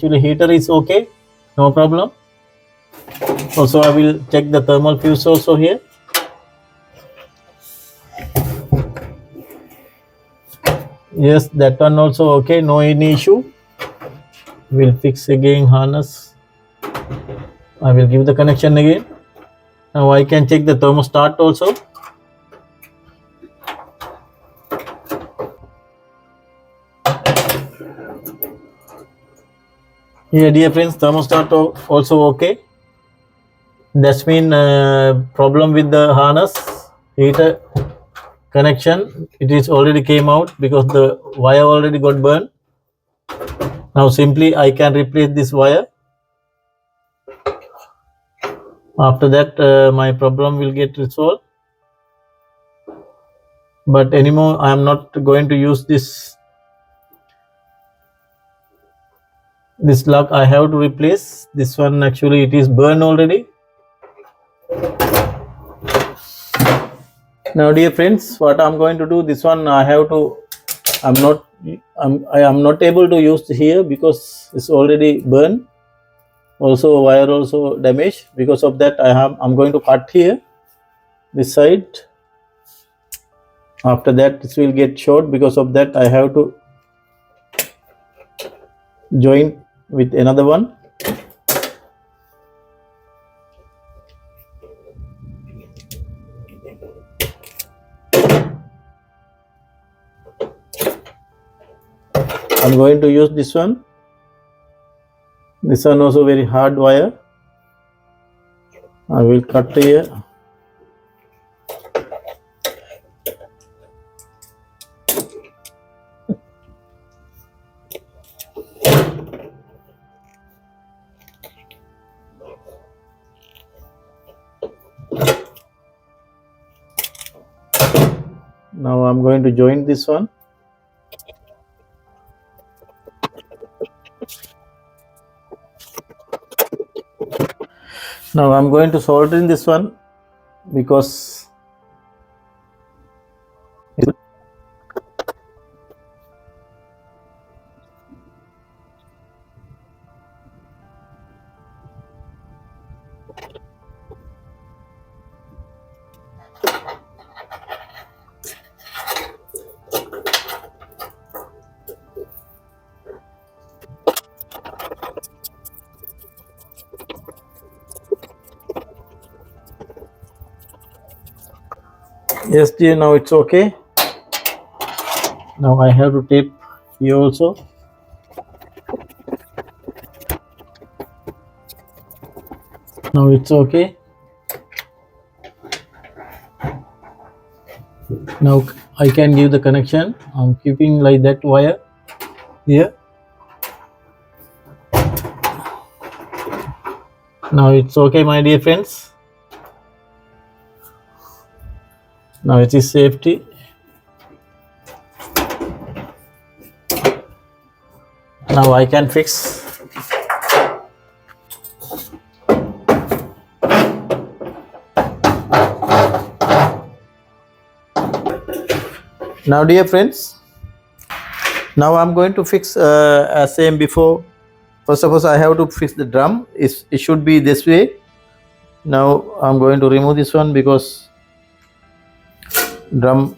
actually heater is okay, no problem. Also I will check the thermal fuse also here. Yes, that one also okay, no any issue. We'll fix again harness. I will give the connection again. Now I can check the thermostat also. Here dear friends, thermostat also okay. That's mean problem with the harness heater connection. It is already came out because the wire already got burned. Now simply I can replace this wire. After that my problem will get resolved. But anymore I am not going to use this lock. I have to replace this one. Actually it is burned already. Now dear friends, what I'm going to do, this one I have to, I am not able to use here because it's already burned. Also wire also damaged. Because of that I'm going to cut here this side. After that this will get short. Because of that I have to join with another one. I'm going to use this one. This one also very hard wire. I will cut here. Now I'm going to join this one. Now I'm going to solder in this one because yes dear, now it's okay. Now I have to tape here also. Now it's okay. Now I can give the connection. I'm keeping like that wire here. Now it's okay my dear friends. Now it is safety. Now I can fix. Now dear friends, now I'm going to fix as same before. First of all I have to fix the drum. It should be this way. Now I'm going to remove this one because drum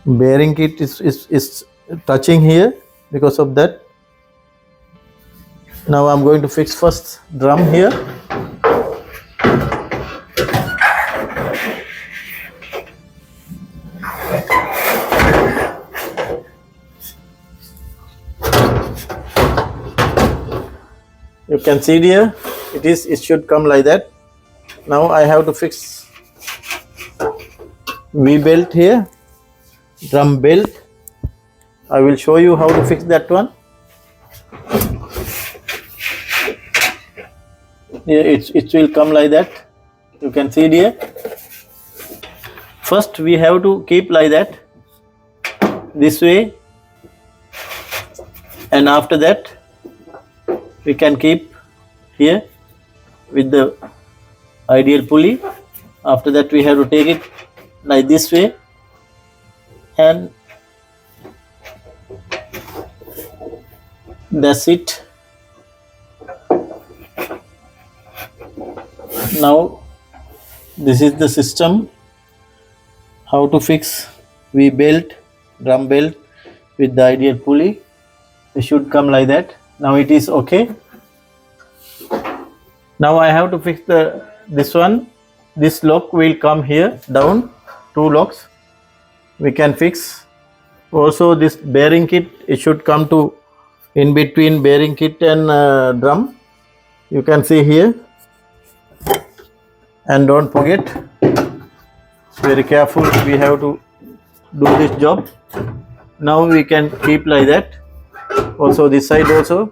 bearing kit is touching here. Because of that, now I'm going to fix first drum here. You can see here it should come like that. Now I have to fix V belt here, drum belt. I will show you how to fix that one. Here it will come like that. You can see it here. First we have to keep like that, this way, and after that we can keep here with the ideal pulley. After that we have to take it like this way and That's it. Now this is the system how to fix V belt, drum belt with the ideal pulley. It should come like that. Now it is okay. Now I have to fix this one. This lock will come here down, 2 locks we can fix. Also this bearing kit, it should come to in between bearing kit and drum. You can see here. And don't forget, very careful, we have to do this job. Now we can keep like that. Also this side also.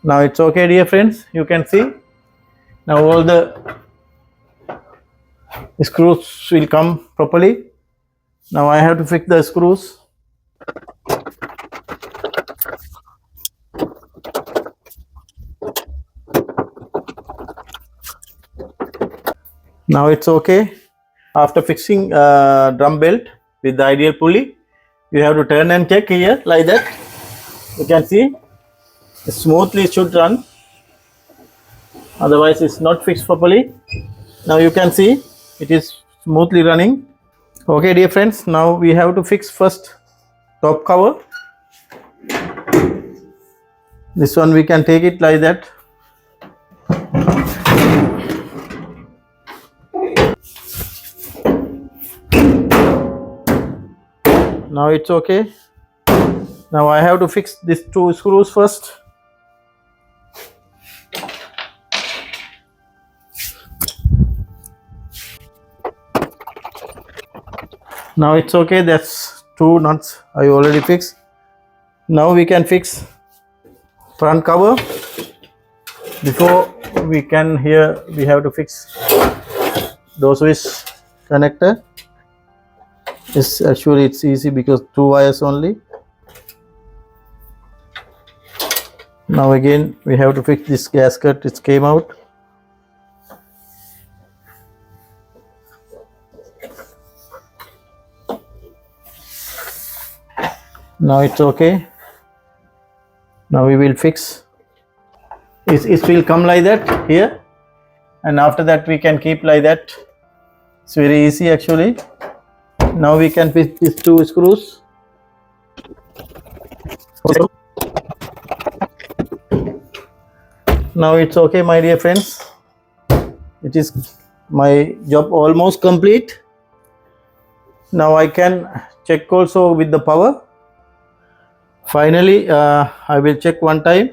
Now it's okay, dear friends, you can see. Now all the screws will come properly. Now I have to fix the screws. Now it's okay. After fixing drum belt with the ideal pulley, you have to turn and check here like that. You can see smoothly it should run, otherwise it's not fixed properly. Now you can see it is smoothly running. Okay, dear friends, now we have to fix first top cover. This one we can take it like that. Now it's okay. Now I have to fix these 2 screws first. Now it's okay, that's 2 nuts I already fixed. Now we can fix front cover. Before we can here, we have to fix those switch connector. Actually it's easy because 2 wires only. Now again we have to fix this gasket, it came out. Now it's okay. Now we will fix. It will come like that here, and after that we can keep like that. It's very easy actually. Now we can fix these 2 screws. Now it's okay, my dear friends. It is my job almost complete. Now I can check also with the power. Finally I will check one time.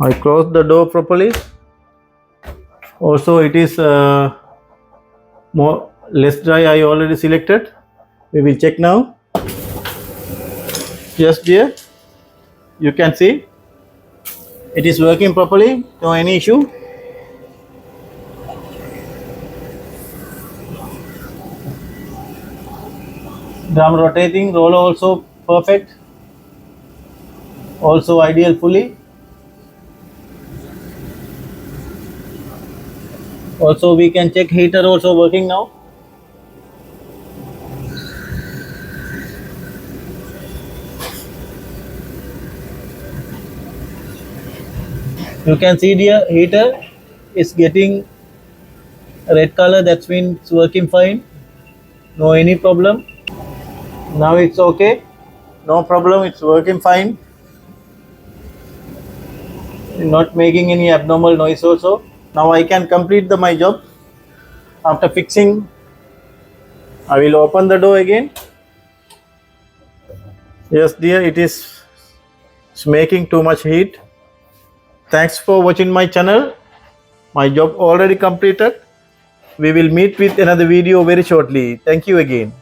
I close the door properly. Also it is more less dry, I already selected. We will check now. Yes dear, you can see it is working properly, no any issue. Drum rotating, roller also perfect. Also ideal pulley. Also we can check heater also working now. You can see the heater is getting red color, that means it's working fine, no any problem. Now it's okay, no problem, it's working fine, not making any abnormal noise also. Now I can complete my job. After fixing, I will open the door again. Yes dear, it's making too much heat. Thanks for watching my channel. My job already completed. We will meet with another video very shortly. Thank you again.